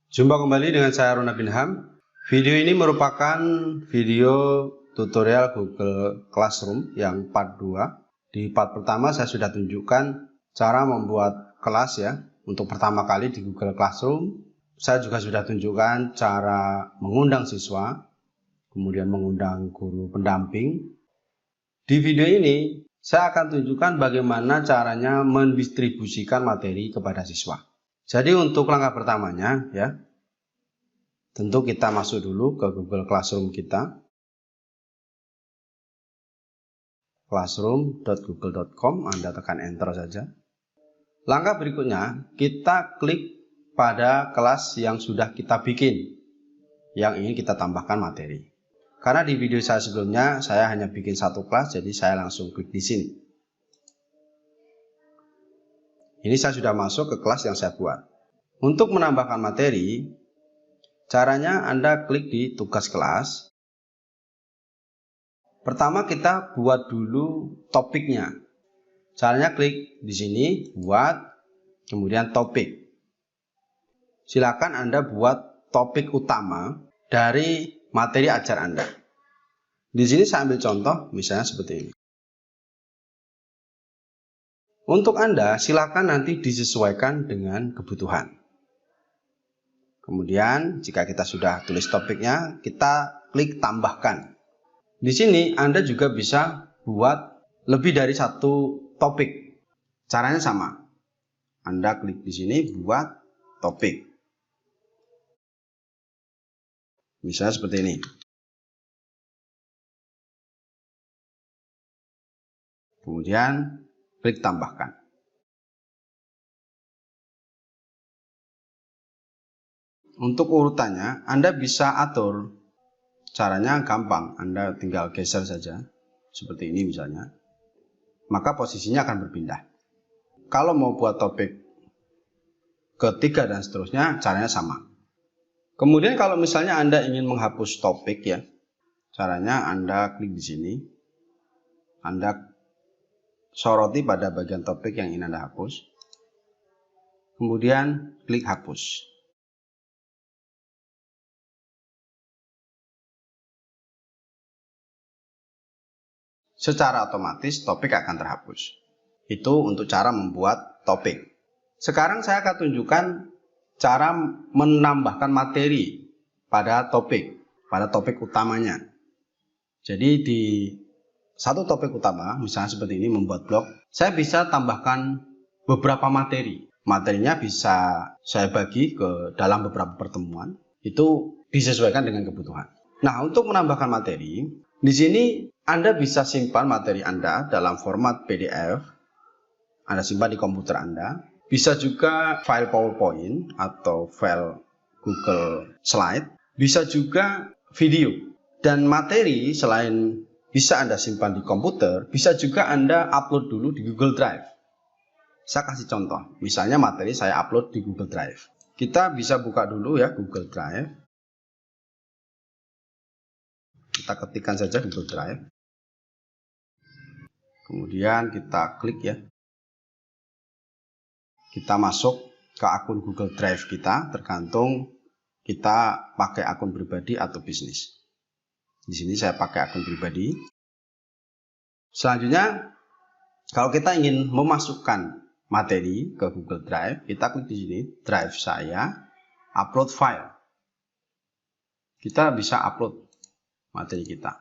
Jumpa kembali dengan saya Rona Binham. Video ini merupakan video tutorial Google Classroom yang part 2. Di part pertama saya sudah tunjukkan cara membuat kelas ya. Untuk pertama kali di Google Classroom. Saya juga sudah tunjukkan cara mengundang siswa, kemudian mengundang guru pendamping. Di video ini saya akan tunjukkan bagaimana caranya mendistribusikan materi kepada siswa. Jadi untuk langkah pertamanya ya, tentu kita masuk dulu ke Google Classroom kita. Classroom.google.com, Anda tekan enter saja. Langkah berikutnya, kita klik pada kelas yang sudah kita bikin, yang ingin kita tambahkan materi. Karena di video saya sebelumnya, saya hanya bikin satu kelas, jadi saya langsung klik di sini. Ini saya sudah masuk ke kelas yang saya buat. Untuk menambahkan materi, caranya Anda klik di tugas kelas. Pertama kita buat dulu topiknya. Caranya klik di sini, buat, kemudian topik. Silakan Anda buat topik utama dari materi ajar Anda. Di sini saya ambil contoh, misalnya seperti ini. Untuk Anda, silakan nanti disesuaikan dengan kebutuhan. Kemudian, jika kita sudah tulis topiknya, kita klik tambahkan. Di sini Anda juga bisa buat lebih dari satu topik. Caranya sama. Anda klik di sini buat topik. Misalnya seperti ini. Kemudian klik tambahkan. Untuk urutannya Anda bisa atur. Caranya gampang. Anda tinggal geser saja. Seperti ini misalnya. Maka posisinya akan berpindah. Kalau mau buat topik ketiga dan seterusnya, caranya sama. Kemudian kalau misalnya Anda ingin menghapus topik ya, caranya Anda klik di sini. Anda soroti pada bagian topik yang ingin Anda hapus. Kemudian klik hapus. Secara otomatis topik akan terhapus. Itu untuk cara membuat topik. Sekarang saya akan tunjukkan cara menambahkan materi pada topik utamanya. Jadi di satu topik utama, misalnya seperti ini, membuat blog, saya bisa tambahkan beberapa materi. Materinya bisa saya bagi ke dalam beberapa pertemuan. Itu disesuaikan dengan kebutuhan. Nah, untuk menambahkan materi, di sini Anda bisa simpan materi Anda dalam format PDF. Anda simpan di komputer Anda. Bisa juga file PowerPoint atau file Google Slide. Bisa juga video. Dan materi selain bisa Anda simpan di komputer, bisa juga Anda upload dulu di Google Drive. Saya kasih contoh. Misalnya materi saya upload di Google Drive. Kita bisa buka dulu ya Google Drive. Kita ketikkan saja Google Drive. Kemudian kita klik ya. Kita masuk ke akun Google Drive kita, tergantung kita pakai akun pribadi atau bisnis. Di sini saya pakai akun pribadi. Selanjutnya, kalau kita ingin memasukkan materi ke Google Drive, kita klik di sini, Drive saya, upload file. Kita bisa upload materi kita.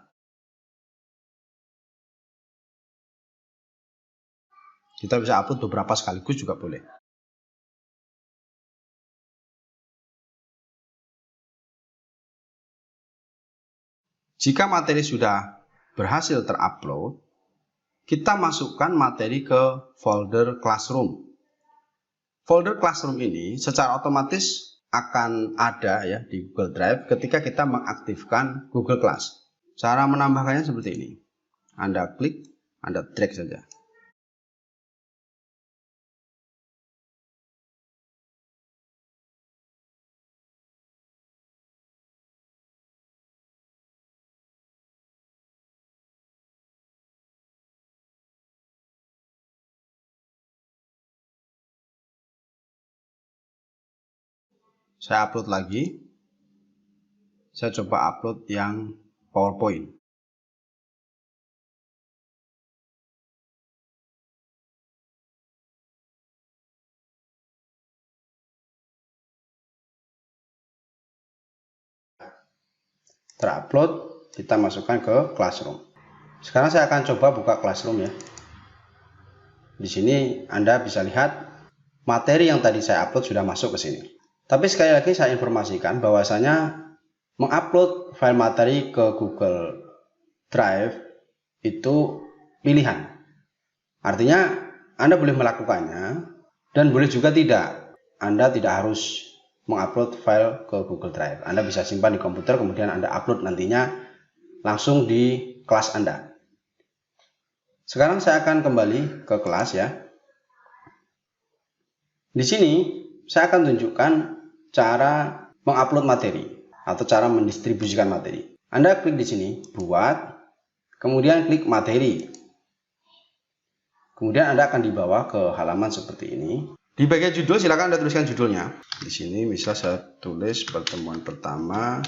Kita bisa upload beberapa sekaligus juga boleh. Jika materi sudah berhasil terupload, kita masukkan materi ke folder Classroom. Folder Classroom ini secara otomatis akan ada ya di Google Drive ketika kita mengaktifkan Google Class. Cara menambahkannya seperti ini. Anda klik, Anda drag saja. Saya upload lagi. Saya coba upload yang PowerPoint. Terupload, kita masukkan ke Classroom. Sekarang saya akan coba buka Classroom ya. Di sini Anda bisa lihat materi yang tadi saya upload sudah masuk ke sini. Tapi sekali lagi saya informasikan bahwasanya mengupload file materi ke Google Drive itu pilihan. Artinya Anda boleh melakukannya dan boleh juga tidak. Anda tidak harus mengupload file ke Google Drive. Anda bisa simpan di komputer, kemudian Anda upload nantinya langsung di kelas Anda. Sekarang saya akan kembali ke kelas ya. Di sini saya akan tunjukkan cara mengupload materi atau cara mendistribusikan materi. Anda klik di sini, buat, kemudian klik materi. Kemudian Anda akan dibawa ke halaman seperti ini. Di bagian judul silakan Anda tuliskan judulnya. Di sini misal saya tulis pertemuan pertama.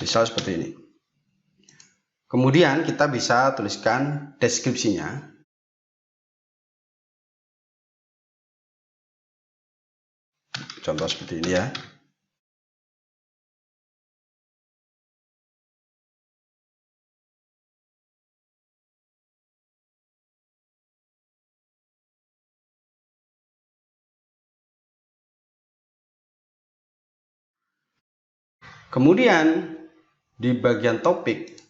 Misal seperti ini. Kemudian kita bisa tuliskan deskripsinya. Contoh seperti ini ya. Kemudian di bagian topik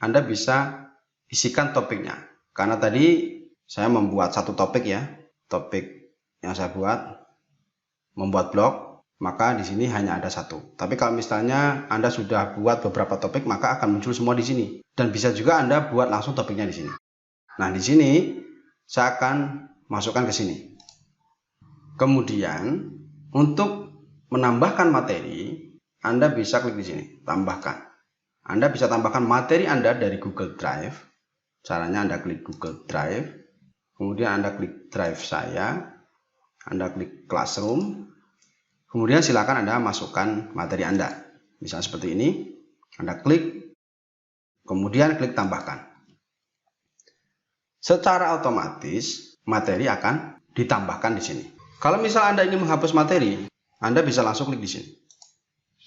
Anda bisa isikan topiknya. Karena tadi saya membuat satu topik ya. Topik yang saya buat membuat blog, maka di sini hanya ada satu. Tapi kalau misalnya Anda sudah buat beberapa topik, maka akan muncul semua di sini. Dan bisa juga Anda buat langsung topiknya di sini. Nah, di sini saya akan masukkan ke sini. Kemudian untuk menambahkan materi, Anda bisa klik di sini, tambahkan. Anda bisa tambahkan materi Anda dari Google Drive. Caranya Anda klik Google Drive, kemudian Anda klik Drive saya, Anda klik Classroom, kemudian silakan Anda masukkan materi Anda. Misalnya seperti ini, Anda klik, kemudian klik tambahkan. Secara otomatis materi akan ditambahkan di sini. Kalau misal Anda ingin menghapus materi, Anda bisa langsung klik di sini.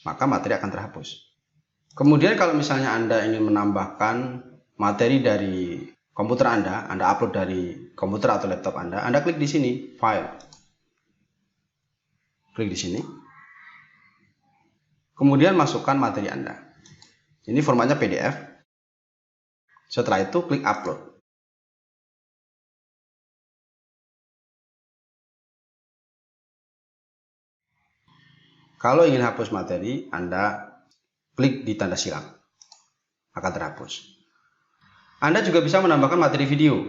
Maka materi akan terhapus. Kemudian kalau misalnya Anda ingin menambahkan materi dari komputer Anda upload dari komputer atau laptop Anda klik di sini, File. Klik di sini. Kemudian masukkan materi Anda. Ini formatnya PDF. Setelah itu klik Upload. Kalau ingin hapus materi, Anda klik di tanda silang. Akan terhapus. Anda juga bisa menambahkan materi video.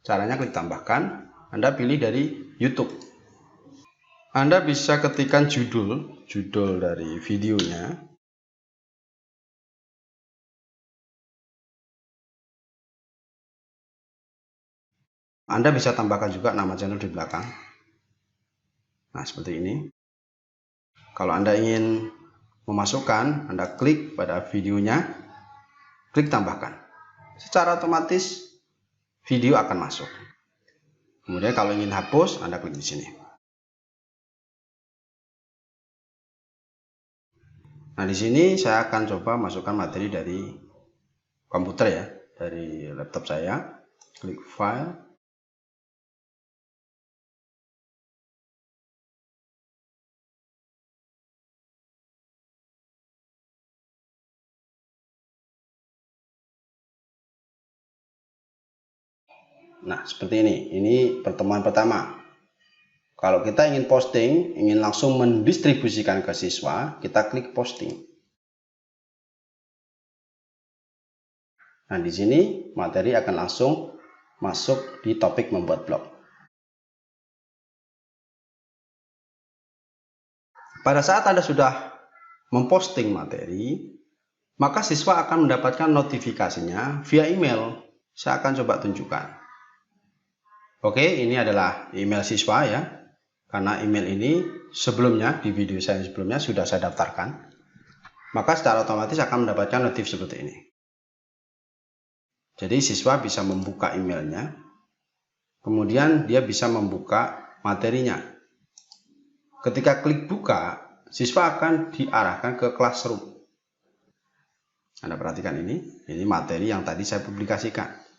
Caranya klik tambahkan, Anda pilih dari YouTube. Anda bisa ketikkan judul dari videonya. Anda bisa tambahkan juga nama channel di belakang. Nah, seperti ini. Kalau Anda ingin memasukkan, Anda klik pada videonya, klik tambahkan. Secara otomatis video akan masuk. Kemudian kalau ingin hapus, Anda klik di sini. Nah, di sini saya akan coba masukkan materi dari komputer ya, dari laptop saya. Klik File. Nah, seperti ini. Ini pertemuan pertama. Kalau kita ingin posting, ingin langsung mendistribusikan ke siswa, kita klik posting. Nah, di sini materi akan langsung masuk di topik membuat blog. Pada saat Anda sudah memposting materi, maka siswa akan mendapatkan notifikasinya via email. Saya akan coba tunjukkan. Oke, ini adalah email siswa ya. Karena email ini sebelumnya, di video saya sebelumnya sudah saya daftarkan. Maka secara otomatis akan mendapatkan notif seperti ini. Jadi siswa bisa membuka emailnya, kemudian dia bisa membuka materinya. Ketika klik buka, siswa akan diarahkan ke classroom. Anda perhatikan ini materi yang tadi saya publikasikan.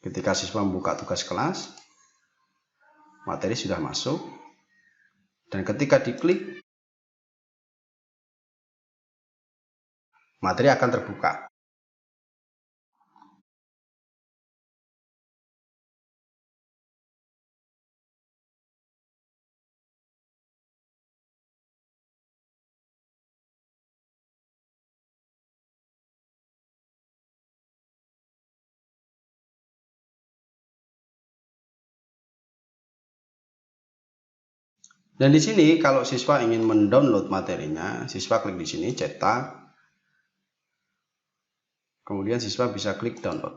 Ketika siswa membuka tugas kelas, materi sudah masuk. Dan ketika diklik, materi akan terbuka. Dan di sini kalau siswa ingin mendownload materinya, siswa klik di sini cetak. Kemudian siswa bisa klik download.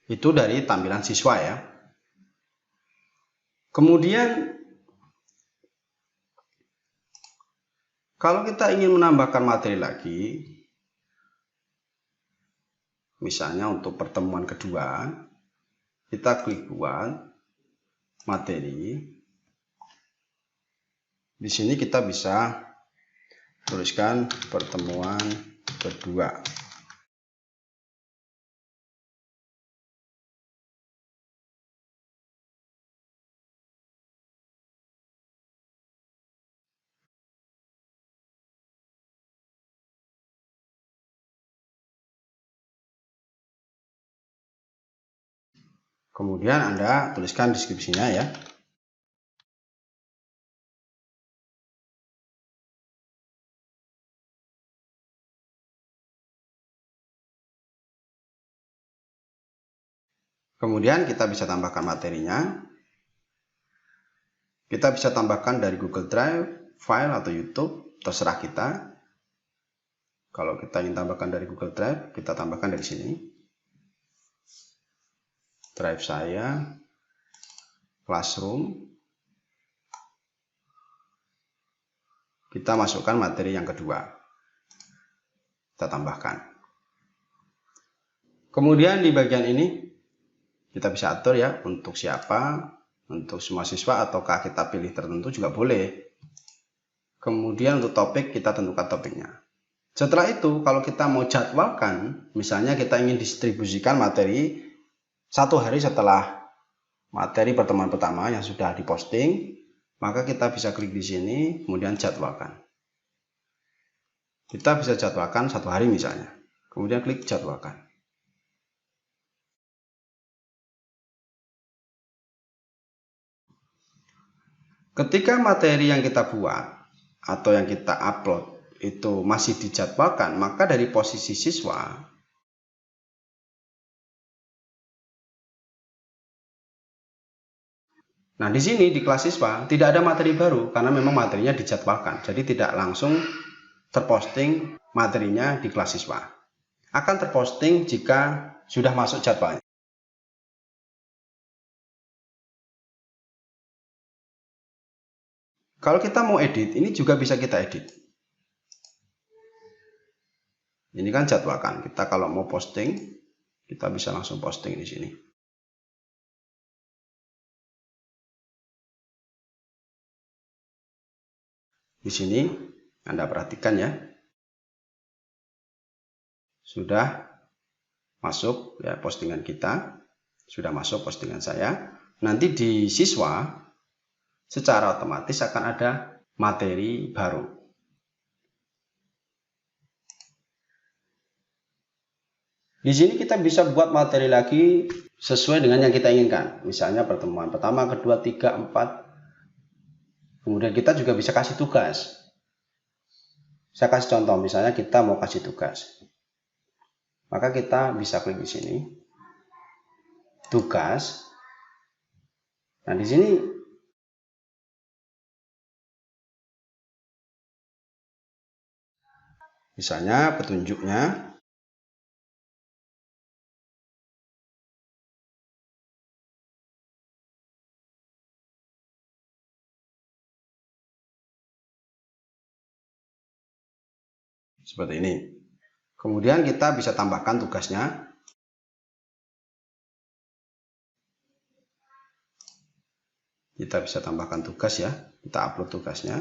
Itu dari tampilan siswa ya. Kemudian kalau kita ingin menambahkan materi lagi, misalnya untuk pertemuan kedua, kita klik buat materi. Di sini kita bisa tuliskan pertemuan kedua. Kemudian Anda tuliskan deskripsinya ya. Kemudian kita bisa tambahkan materinya. Kita bisa tambahkan dari Google Drive, file atau YouTube, terserah kita. Kalau kita ingin tambahkan dari Google Drive, kita tambahkan dari sini. Drive saya, Classroom. Kita masukkan materi yang kedua. Kita tambahkan. Kemudian di bagian ini kita bisa atur ya untuk siapa, untuk semua siswa ataukah kita pilih tertentu juga boleh. Kemudian untuk topik kita tentukan topiknya. Setelah itu kalau kita mau jadwalkan, misalnya kita ingin distribusikan materi 1 hari setelah materi pertemuan pertama yang sudah diposting, maka kita bisa klik di sini, kemudian jadwalkan. Kita bisa jadwalkan 1 hari misalnya, kemudian klik jadwalkan. Ketika materi yang kita buat atau yang kita upload itu masih dijadwalkan, maka dari posisi siswa, nah di sini di kelas siswa tidak ada materi baru karena memang materinya dijadwalkan, jadi tidak langsung terposting materinya di kelas siswa. Akan terposting jika sudah masuk jadwalnya. Kalau kita mau edit, ini juga bisa kita edit. Ini kan jadwalkan. Kita kalau mau posting, kita bisa langsung posting di sini. Di sini Anda perhatikan ya. Sudah masuk ya postingan kita. Sudah masuk postingan saya. nanti di siswa secara otomatis akan ada materi baru. Di sini kita bisa buat materi lagi sesuai dengan yang kita inginkan. Misalnya pertemuan pertama, kedua, 3, 4. Kemudian kita juga bisa kasih tugas. Saya kasih contoh, misalnya kita mau kasih tugas. Maka kita bisa klik di sini. Tugas. Nah, di sini misalnya petunjuknya seperti ini. Kemudian kita bisa tambahkan tugasnya. Kita bisa tambahkan tugas ya. Kita upload tugasnya.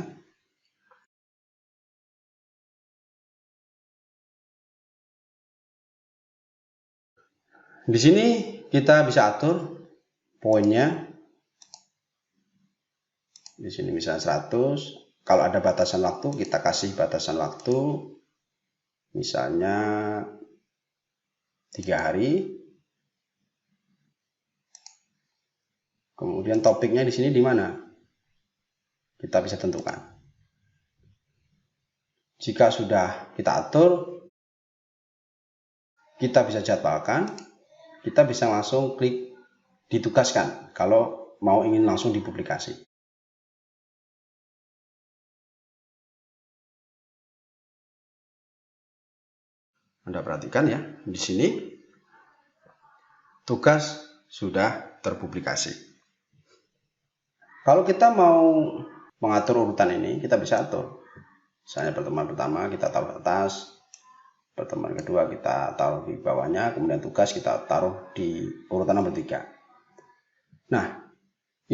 Di sini kita bisa atur poinnya. Di sini misalnya 100. Kalau ada batasan waktu, kita kasih batasan waktu. Misalnya 3 hari. Kemudian topiknya di sini di mana? Kita bisa tentukan. Jika sudah kita atur, kita bisa jadwalkan. Kita bisa langsung klik ditugaskan kalau mau ingin langsung dipublikasi. Anda perhatikan ya, di sini tugas sudah terpublikasi. Kalau kita mau mengatur urutan ini, kita bisa atur. Misalnya pertemuan pertama kita taruh atas, pertemuan kedua kita taruh di bawahnya, kemudian tugas kita taruh di urutan nomor 3. Nah,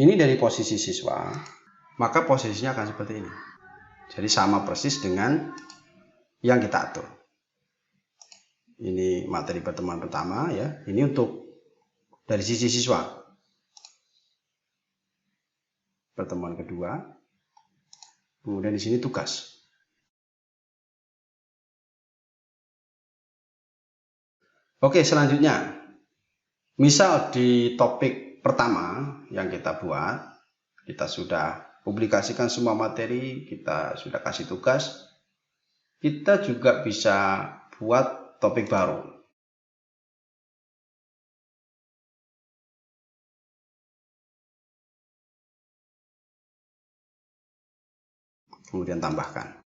ini dari posisi siswa, maka posisinya akan seperti ini. Jadi sama persis dengan yang kita atur. Ini materi pertemuan pertama ya. Ini untuk dari sisi siswa. Pertemuan kedua. Kemudian di sini tugas. Oke, selanjutnya. Misal di topik pertama yang kita buat, kita sudah publikasikan semua materi, kita sudah kasih tugas. Kita juga bisa buat topik baru. Kemudian tambahkan.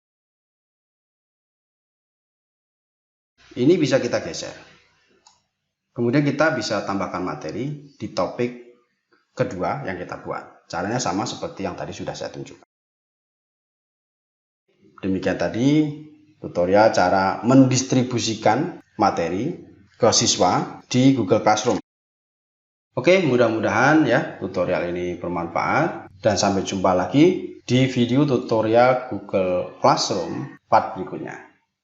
Ini bisa kita geser. Kemudian kita bisa tambahkan materi di topik kedua yang kita buat. Caranya sama seperti yang tadi sudah saya tunjukkan. Demikian tadi tutorial cara mendistribusikan materi ke siswa di Google Classroom. Oke, mudah-mudahan ya tutorial ini bermanfaat dan sampai jumpa lagi di video tutorial Google Classroom part berikutnya.